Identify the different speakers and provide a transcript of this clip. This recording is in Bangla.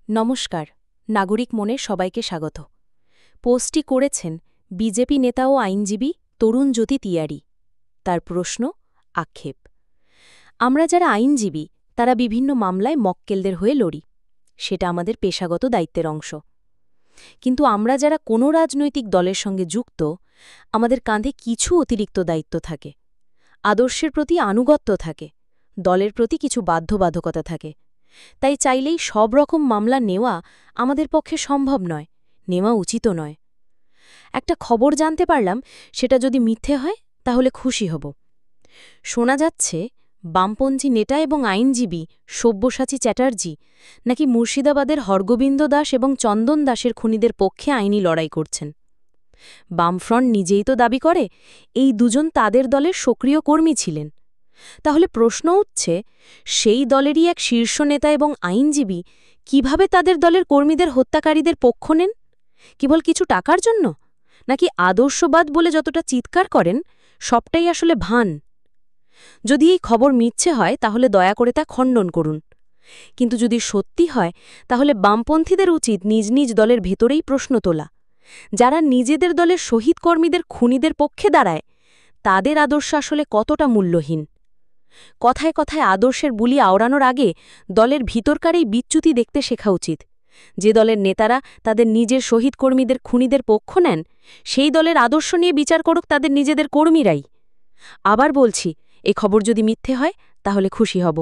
Speaker 1: নমস্কার, নাগরিক মনে সবাইকে স্বাগত। পোস্টটি করেছেন বিজেপি নেতা ও আইনজীবী তরুণ জ্যোতি তিয়ারি। তার প্রশ্ন, আক্ষেপ। আমরা যারা আইনজীবী তারা বিভিন্ন মামলায় মক্কেলদের হয়ে লড়ি, সেটা আমাদের পেশাগত দায়িত্বের অংশ। কিন্তু আমরা যারা কোনো রাজনৈতিক দলের সঙ্গে যুক্ত, আমাদের কাঁধে কিছু অতিরিক্ত দায়িত্ব থাকে। আদর্শের প্রতি আনুগত্য থাকে, দলের প্রতি কিছু বাধ্যবাধকতা থাকে। তাই চাইলেই সব রকম মামলা নেওয়া আমাদের পক্ষে সম্ভব নয়, নেওয়া উচিতও নয়। একটা খবর জানতে পারলাম, সেটা যদি মিথ্যে হয় তাহলে খুশি হব। শোনা যাচ্ছে বামপন্থী নেতা এবং আইনজীবী সব্যসাচী চ্যাটার্জি নাকি মুর্শিদাবাদের হরগোবিন্দ দাস এবং চন্দন দাসের খুনিদের পক্ষে আইনি লড়াই করছেন। বামফ্রন্ট নিজেই তো দাবি করে এই দুজন তাদের দলের সক্রিয় কর্মী ছিলেন। তাহলে প্রশ্ন উঠছে, সেই দলেরই এক শীর্ষ নেতা এবং আইনজীবী কিভাবে তাদের দলের কর্মীদের হত্যাকারীদের পক্ষ নেন? কেবল কিছু টাকার জন্য, নাকি আদর্শবাদ বলে যতটা চিৎকার করেন সবটাই আসলে ভান? যদি এই খবর মিথ্যে হয় তাহলে দয়া করে তা খণ্ডন করুন। কিন্তু যদি সত্যি হয় তাহলে বামপন্থীদের উচিত নিজ নিজ দলের ভেতরেই প্রশ্ন তোলা। যারা নিজেদের দলের শহীদ কর্মীদের খুনিদের পক্ষে দাঁড়ায়, তাদের আদর্শ আসলে কতটা মূল্যহীন? কথায় কথায় আদর্শের বুলি আওড়ানোর আগে দলের ভিতরকার এই বিচ্যুতি দেখতে শেখা উচিত। যে দলের নেতারা তাদের নিজের শহীদ কর্মীদের খুনিদের পক্ষ নেন, সেই দলের আদর্শ নিয়ে বিচার করুক তাদের নিজেদের কর্মীরাই। আবার বলছি, এ খবর যদি মিথ্যে হয় তাহলে খুশি হব।